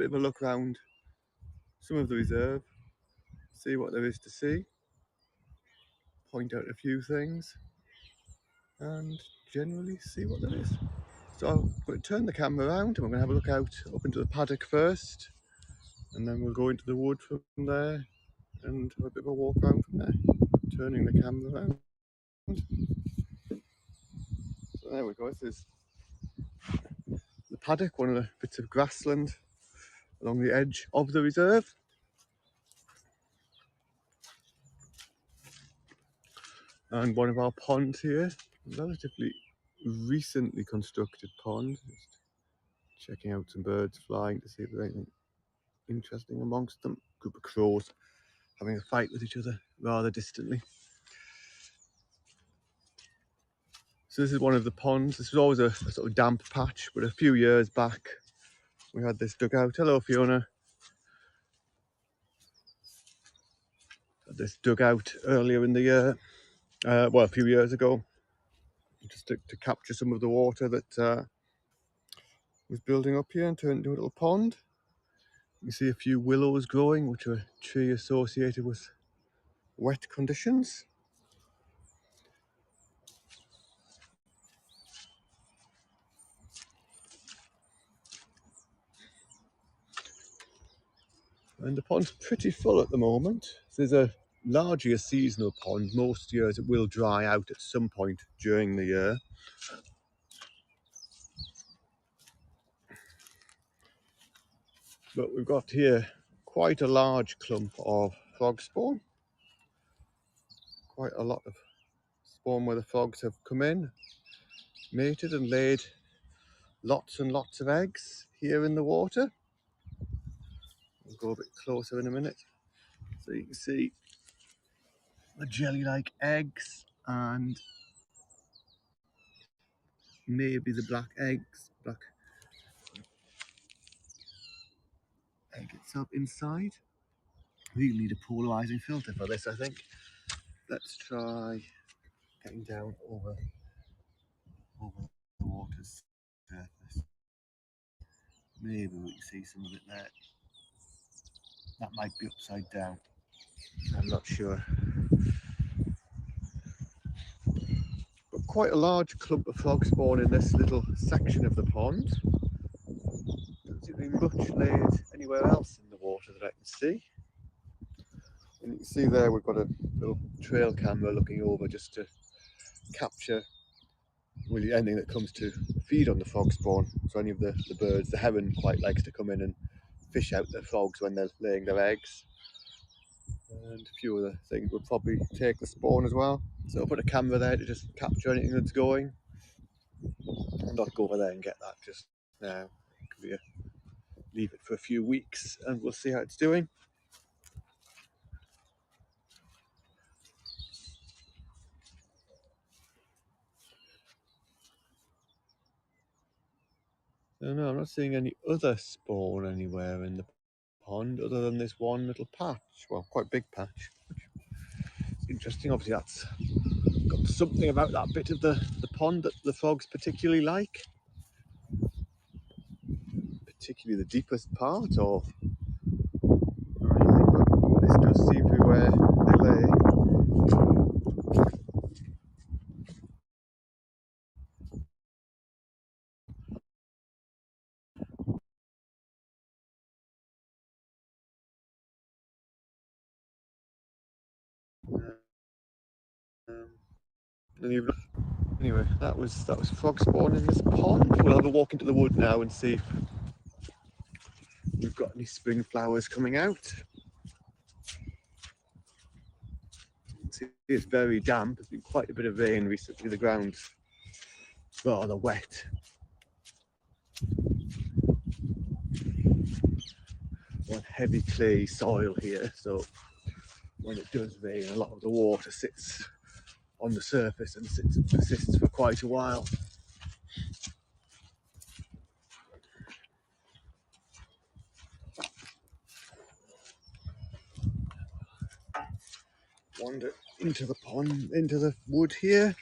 bit of a look around some of the reserve, see what there is to see, point out a few things, and generally see what there is. So I'm going to turn the camera around and we're going to have a look out up into the paddock first, and then we'll go into the wood from there and have a bit of a walk around from there, turning the camera around. So there we go, this is the paddock, one of the bits of grassland along the edge of the reserve. And one of our ponds here, relatively recently constructed pond. Just checking out some birds flying to see if there's anything interesting amongst them. Group of crows having a fight with each other rather distantly. So this is one of the ponds. This was always a sort of damp patch, but a few years back we had this dug out. Hello Fiona. Had this dug out earlier in the year, well a few years ago, just to capture some of the water that was building up here and turned into a little pond. You see a few willows growing, which are a tree associated with wet conditions. And the pond's pretty full at the moment. There's largely a seasonal pond. Most years it will dry out at some point during the year. But we've got here quite a large clump of frog spawn. Quite a lot of spawn where the frogs have come in, mated and laid lots and lots of eggs here in the water. We'll go a bit closer in a minute. So you can see the jelly-like eggs and maybe the black egg itself inside. We need a polarizing filter for this, I think. Let's try getting down over the water's surface. Maybe we can see some of it there. That might be upside down. I'm not sure. But quite a large clump of frog spawn in this little section of the pond. Doesn't seem to be much laid anywhere else in the water that I can see. And you can see there we've got a little trail camera looking over just to capture really anything that comes to feed on the frog spawn. So any of the birds, the heron quite likes to come in and fish out the frogs when they're laying their eggs. And a few other things will probably take the spawn as well. So I'll put a camera there to just capture anything that's going. I'll not go over there and get that just now. Leave it for a few weeks and we'll see how it's doing. No, I'm not seeing any other spawn anywhere in the pond other than this one little patch. Well, quite big patch. Interesting. Obviously that's got something about that bit of the pond that the frogs particularly like. Particularly the deepest part or anything, but this does seem to be where they lay. Anyway, that was frog spawn in this pond. We'll have a walk into the wood now and see if we've got any spring flowers coming out. See, it's very damp. There's been quite a bit of rain recently. The ground's rather wet. On heavy clay soil here, so when it does rain, a lot of the water sits on the surface and persists for quite a while. Wander into the pond, into the wood here.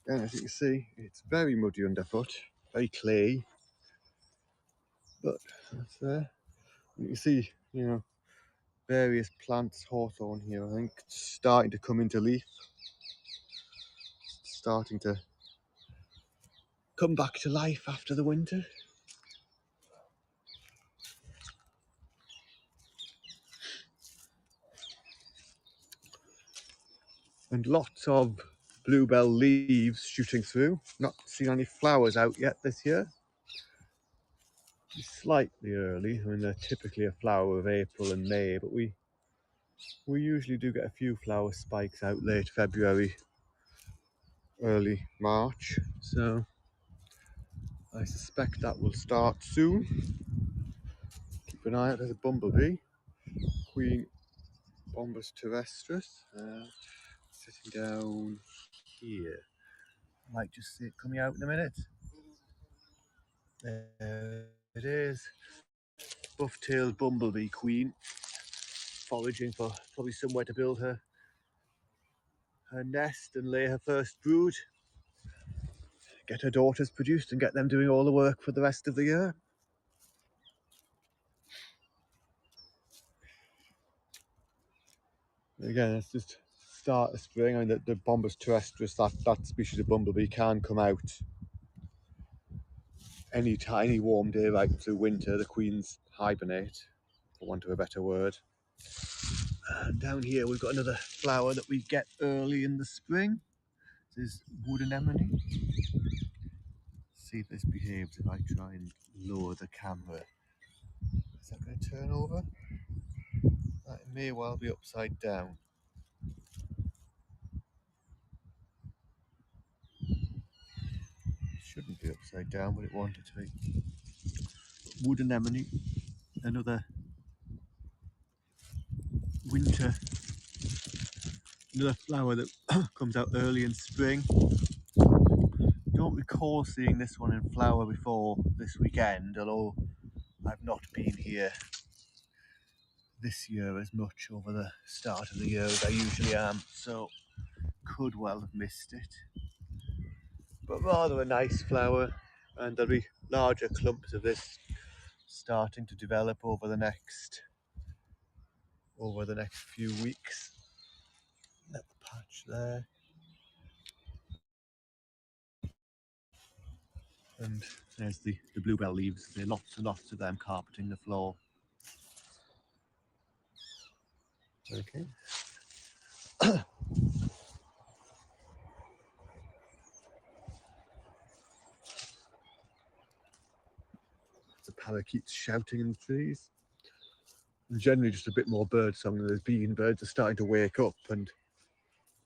And as you can see, it's very muddy underfoot, very clay. But That's there. You can see, various plants, hawthorn here, I think, starting to come into leaf, starting to come back to life after the winter. And lots of bluebell leaves shooting through. Not seen any flowers out yet this year. Slightly early. I mean, they're typically a flower of April and May, but we usually do get a few flower spikes out late February, early March. So I suspect that will start soon. Keep an eye out. There's a bumblebee, Queen Bombus terrestris, sitting down here. Might just see it coming out in a minute. There it is. Buff-tailed bumblebee queen, foraging for probably somewhere to build her nest and lay her first brood. Get her daughters produced and get them doing all the work for the rest of the year. Again, it's just start of spring. I mean, the Bombus terrestris, that species of bumblebee, can come out any tiny warm day right through winter. The queens hibernate, for want of a better word. And down here we've got another flower that we get early in the spring. This is wood anemone. See if this behaves if I try and lower the camera. Is that going to turn over? That may well be upside down. It shouldn't be upside down, but it wanted to be. Wood anemone, another winter, another flower that comes out early in spring. Don't recall seeing this one in flower before this weekend, although I've not been here this year as much over the start of the year as I usually am, so could well have missed it. But rather a nice flower, and there'll be larger clumps of this starting to develop over the next few weeks. That patch there, and there's the bluebell leaves. There are lots and lots of them carpeting the floor. Okay. The parakeets shouting in the trees. And generally just a bit more bird song than there's been. Birds are starting to wake up and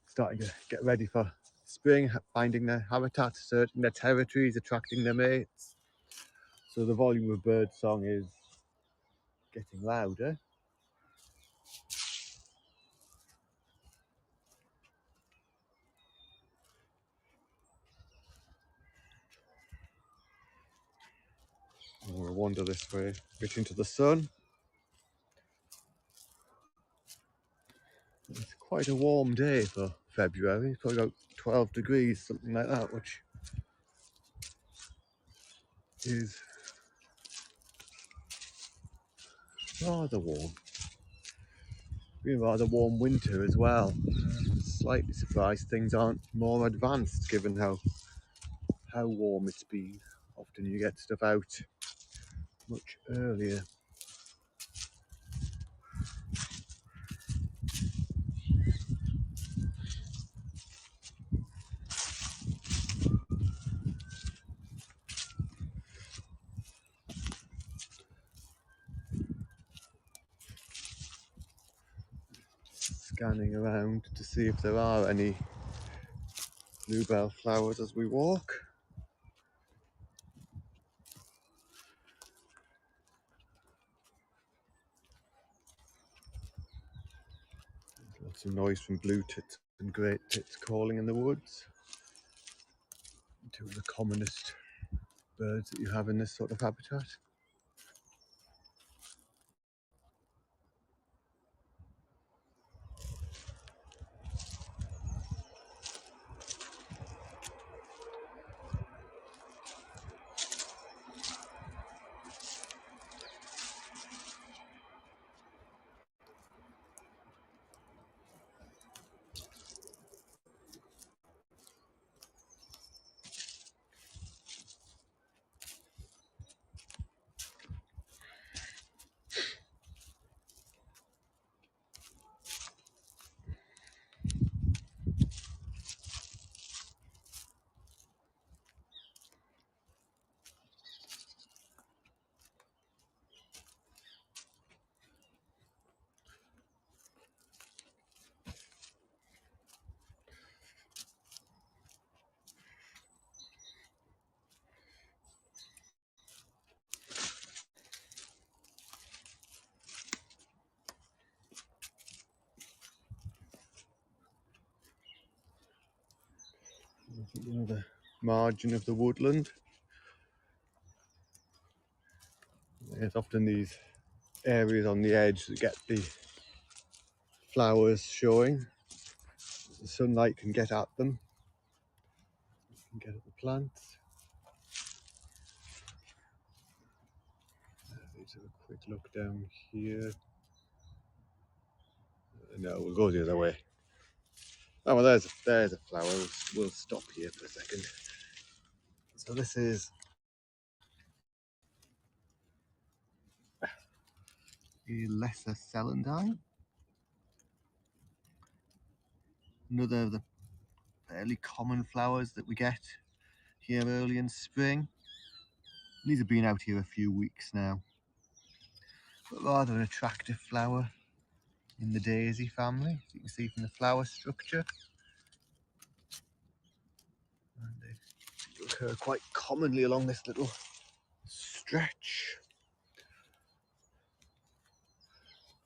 starting to get ready for spring, finding their habitat, searching their territories, attracting their mates. So the volume of bird song is getting louder. We'll wander this way, a bit into the sun. It's quite a warm day for February. It's probably about 12 degrees, something like that, which is rather warm. Been a rather warm winter as well. Slightly surprised things aren't more advanced given how warm it's been. Often you get stuff out much earlier. Scanning around to see if there are any bluebell flowers as we walk. Lots of noise from blue tits and great tits calling in the woods. Two of the commonest birds that you have in this sort of habitat. Another margin of the woodland. There's often these areas on the edge that get the flowers showing. The sunlight can get at them, can get at the plants. Let's have a quick look down here. No, we'll go the other way. Oh well, there's a flower. We'll stop here for a second. So this is a lesser celandine. Another of the fairly common flowers that we get here early in spring. These have been out here a few weeks now. But rather an attractive flower in the daisy family, as you can see from the flower structure. And they occur quite commonly along this little stretch.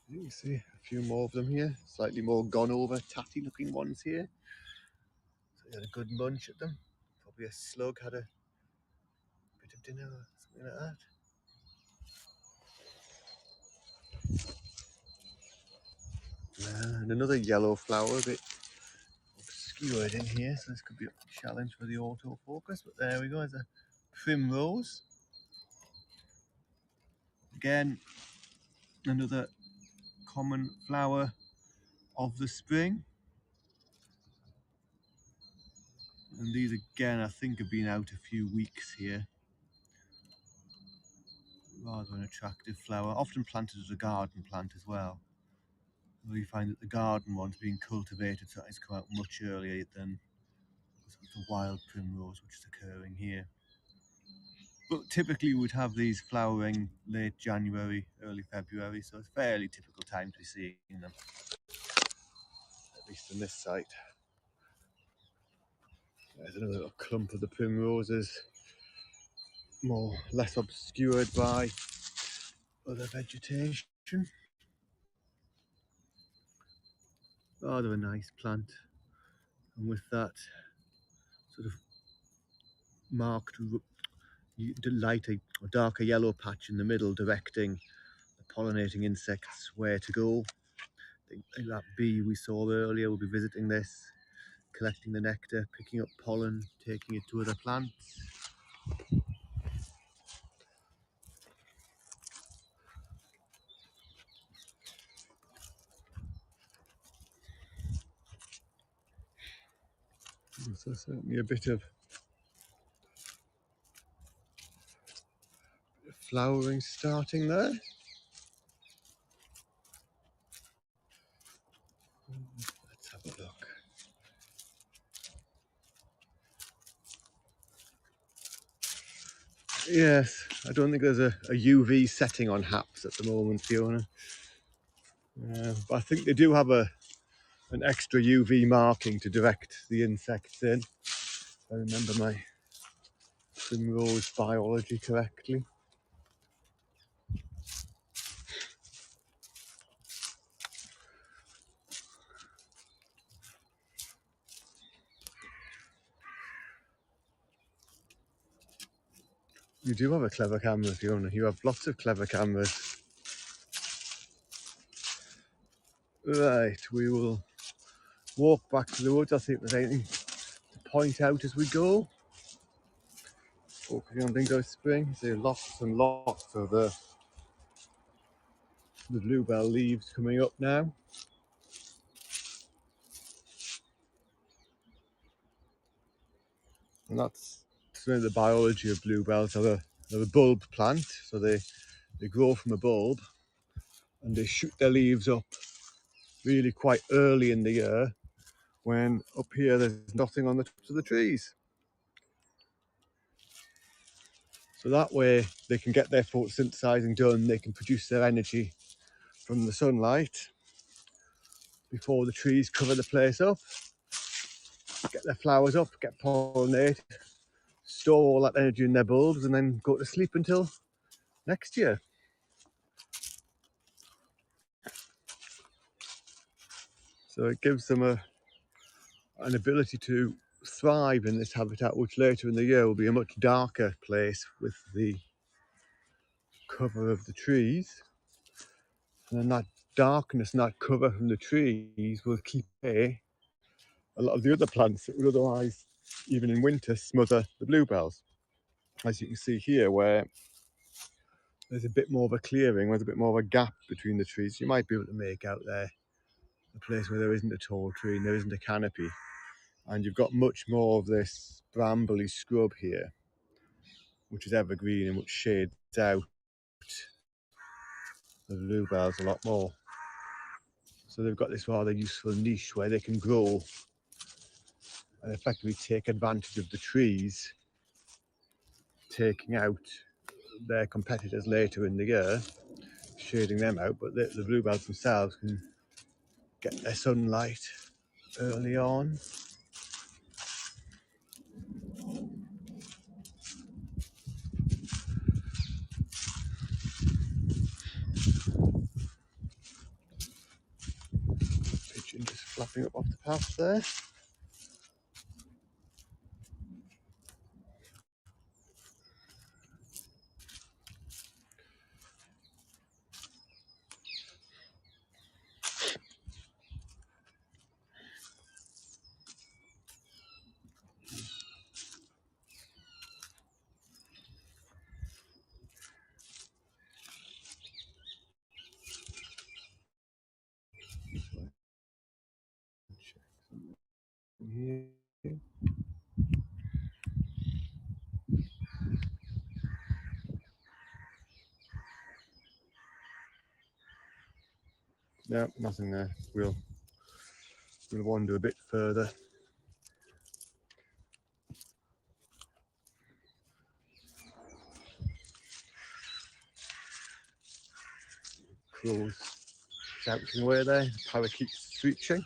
You can see a few more of them here, slightly more gone over, tatty looking ones here. So you had a good munch at them. Probably a slug had a bit of dinner or something like that. And another yellow flower, a bit obscured in here, so this could be a challenge for the autofocus, but there we go, there's a primrose. Again, another common flower of the spring. And these again, I think, have been out a few weeks here. Rather an attractive flower, often planted as a garden plant as well. You find that the garden ones being cultivated, so it's come out much earlier than the wild primrose which is occurring here. But typically we'd have these flowering late January, early February, so it's a fairly typical time to be seeing them, at least on this site. There's another little clump of the primroses, less obscured by other vegetation. Rather a nice plant, and with that sort of marked lighter or darker yellow patch in the middle directing the pollinating insects where to go. I think that bee we saw earlier will be visiting this, collecting the nectar, picking up pollen, taking it to other plants. So certainly a bit of flowering starting there. Let's have a look. Yes, I don't think there's a UV setting on haps at the moment, Fiona. But I think they do have an extra UV marking to direct the insects in. If I remember my primrose biology correctly. You do have a clever camera, Fiona. You have lots of clever cameras. Right, we will walk back to the woods. I'll see if there's anything to point out as we go. Focusing on things like spring. See lots and lots of the bluebell leaves coming up now. And that's the biology of bluebells. They're a bulb plant, so they grow from a bulb and they shoot their leaves up really quite early in the year, when up here there's nothing on the tops of the trees. So that way they can get their photosynthesizing done, they can produce their energy from the sunlight before the trees cover the place up, get their flowers up, get pollinated, store all that energy in their bulbs, and then go to sleep until next year. So it gives them an ability to thrive in this habitat, which later in the year will be a much darker place with the cover of the trees. And then that darkness and that cover from the trees will keep away a lot of the other plants that would otherwise, even in winter, smother the bluebells. As you can see here, where there's a bit more of a clearing, there's a bit more of a gap between the trees. You might be able to make out there a place where there isn't a tall tree and there isn't a canopy. And you've got much more of this brambly scrub here, which is evergreen and which shades out the bluebells a lot more. So they've got this rather useful niche where they can grow and effectively take advantage of the trees, taking out their competitors later in the year, shading them out, but the bluebells themselves can get their sunlight early on. Pigeon just flapping up off the path there. Here. No, nothing there. We'll wander a bit further. Crows shouting away there, parakeets screeching.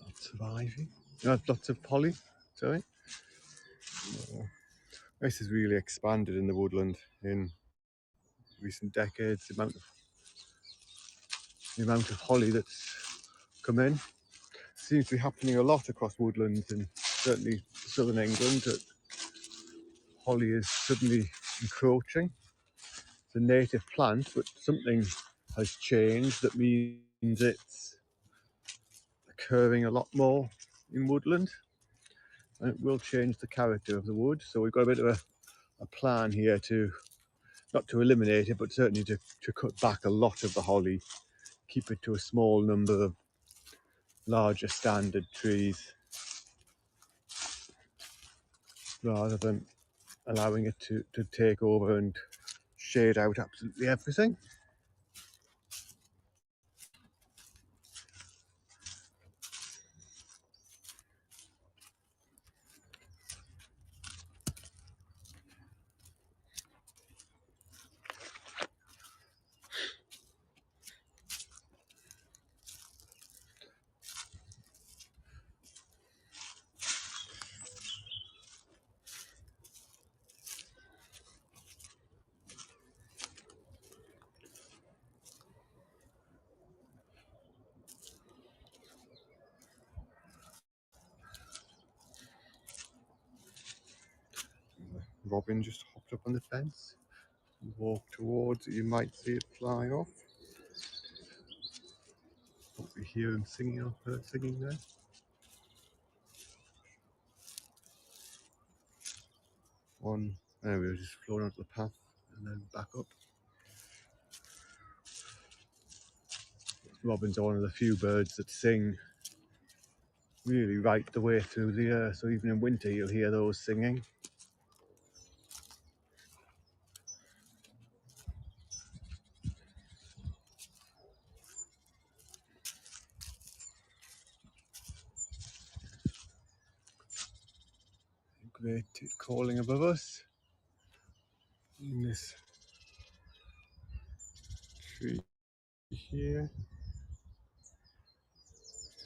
Lots of ivy. Lots of polly, sorry. This has really expanded in the woodland in recent decades. The amount of holly that's come in seems to be happening a lot across woodlands, and certainly southern England. That holly is suddenly encroaching. It's a native plant, but something has changed that means it's occurring a lot more in woodland, and it will change the character of the wood. So we've got a bit of a plan here to not to eliminate it, but certainly to cut back a lot of the holly, keep it to a small number of larger standard trees, rather than allowing it to take over and shade out absolutely everything. Robin just hopped up on the fence and walked towards it. You might see it fly off. Probably hear him singing or her singing there. One, there we go, just flown onto the path and then back up. Robins are one of the few birds that sing really right the way through the year, so even in winter you'll hear those singing. great tit calling above us in this tree here.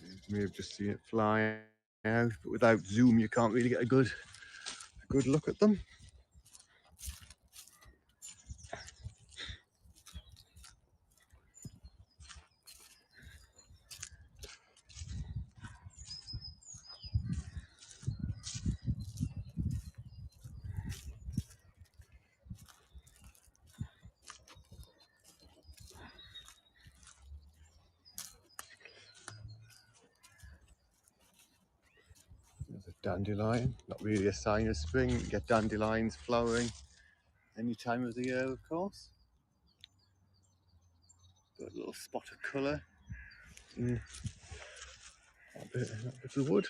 You may have just seen it fly out, but without zoom you can't really get a good look at them. There's a dandelion, not really a sign of spring. You get dandelions flowering any time of the year, of course. Got a little spot of colour in that bit of wood.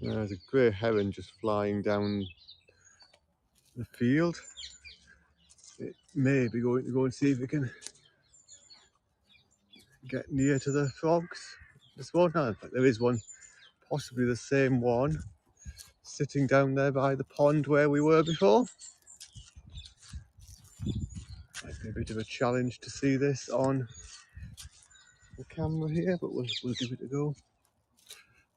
There's a grey heron just flying down the field. It may be going to go and see if it can get near to the frogs. This one, no, but there is one, possibly the same one, sitting down there by the pond where we were before. Might be a bit of a challenge to see this on the camera here, but we'll give it a go.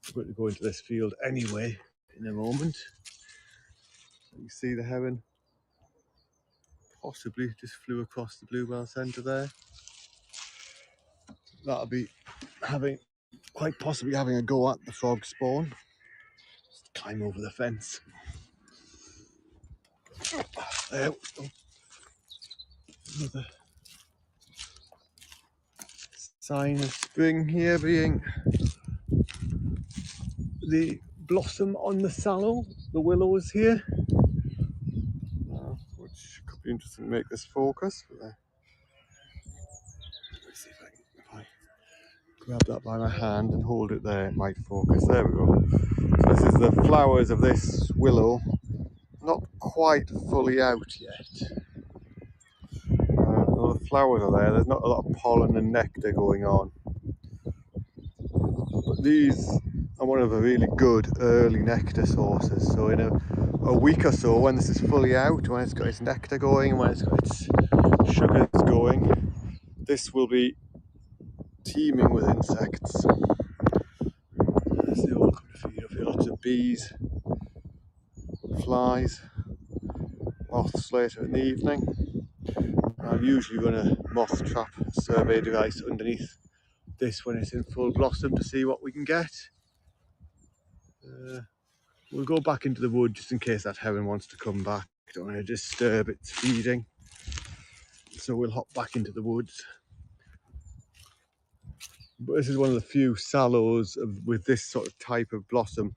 We're going to go into this field anyway in a moment. So you see the heron possibly just flew across the Bluebell centre there. That'll be quite possibly having a go at the frog spawn. Just climb over the fence. There we go. Another sign of spring here being the blossom on the sallow, the willows here, which could be interesting to make this focus. But, let's see if I grab that by my hand and hold it there, it might focus. There we go. So this is the flowers of this willow, not quite fully out yet. The flowers are there, there's not a lot of pollen and nectar going on. But these are one of the really good early nectar sources. So in a week or so, when this is fully out, when it's got its nectar going, and when it's got its sugars going, this will be teeming with insects. As they all come to feed up here, lots of bees, flies, moths later in the evening. I've usually run a moth trap survey device underneath this when it's in full blossom to see what we can get. We'll go back into the wood just in case that heron wants to come back. Don't want to disturb its feeding. So we'll hop back into the woods. But this is one of the few sallows with this sort of type of blossom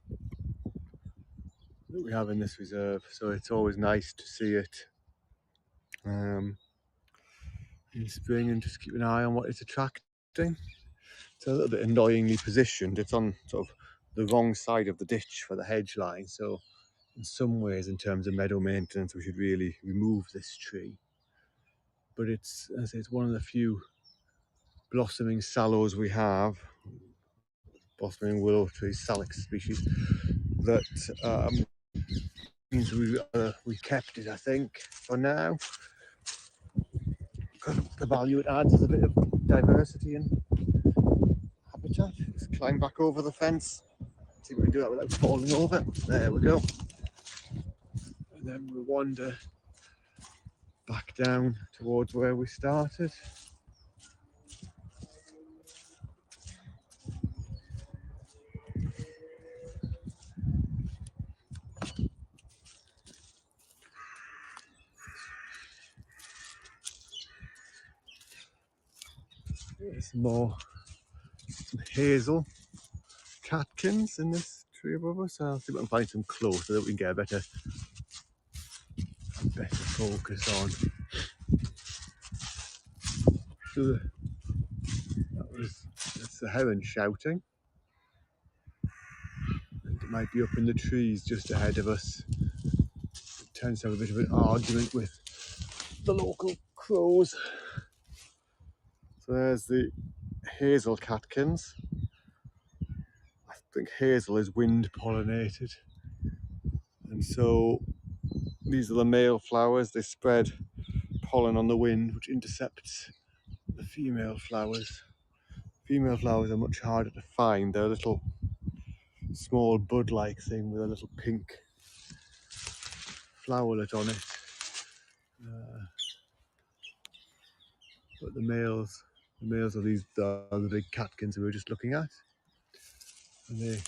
that we have in this reserve. So it's always nice to see it in spring and just keep an eye on what it's attracting. It's a little bit annoyingly positioned. It's on sort of the wrong side of the ditch for the hedge line. So in some ways, in terms of meadow maintenance, we should really remove this tree. But it's, as I say, it's one of the few blossoming sallows we have, blossoming willow trees, Salix species, that means we kept it, I think, for now. Because the value it adds is a bit of diversity and habitat. Just climb back over the fence. See if we can do that without falling over. There we go. And then we'll wander back down towards where we started. There's some Hazel Catkins in this tree above us. I'll see if I can find some close so that we can get a better focus on So that's the heron shouting. And it might be up in the trees just ahead of us. It tends to have a bit of an argument with the local crows. So there's the Hazel Catkins. I think hazel is wind pollinated. And so these are the male flowers. They spread pollen on the wind, which intercepts the female flowers. Female flowers are much harder to find. They're a little small bud-like thing with a little pink flowerlet on it. But the males are these are the big catkins we were just looking at. And they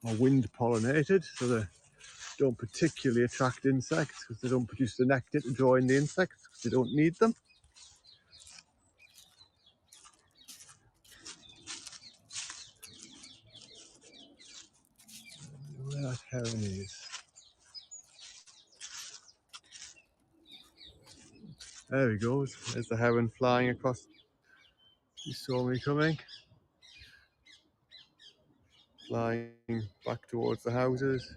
are wind pollinated, so they don't particularly attract insects because they don't produce the nectar to draw in the insects because they don't need them. Where that heron is. There he goes. There's the heron flying across. He saw me coming. Flying back towards the houses.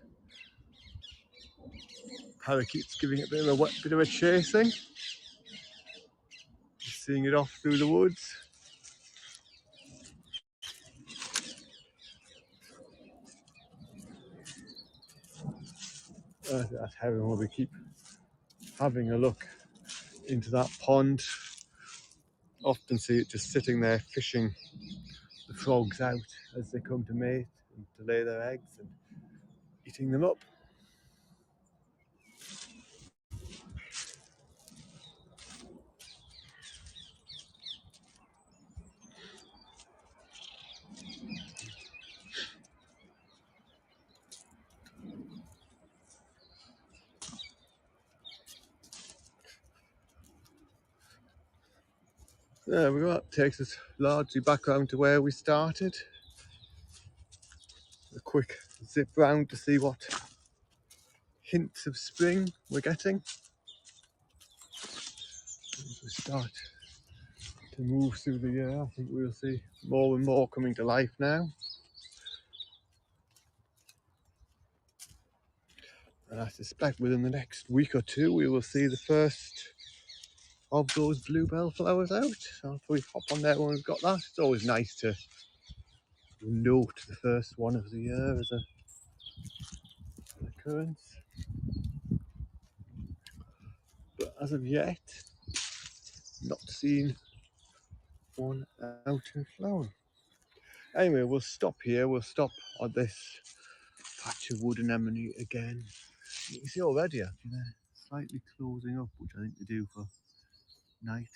Parakeet's giving it a bit of a chasing. Seeing it off through the woods. That heron will be keep having a look into that pond. Often see it just sitting there fishing the frogs out as they come to mate and to lay their eggs and eating them up. There we go, that takes us largely back around to where we started. A quick zip round to see what hints of spring we're getting. As we start to move through the year, I think we'll see more and more coming to life now. And I suspect within the next week or two we will see the first of those bluebell flowers out. So if we hop on there when we've got that, it's always nice to note the first one of the year as an occurrence. But as of yet, not seen one out in flower. Anyway, we'll stop here. We'll stop on this patch of wood anemone again. You can see already actually they're slightly closing up, which I think they do for night.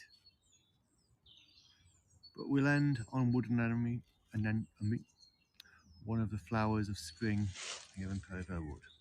But we'll end on wood anemone and then one of the flowers of spring here in Bluebell Wood.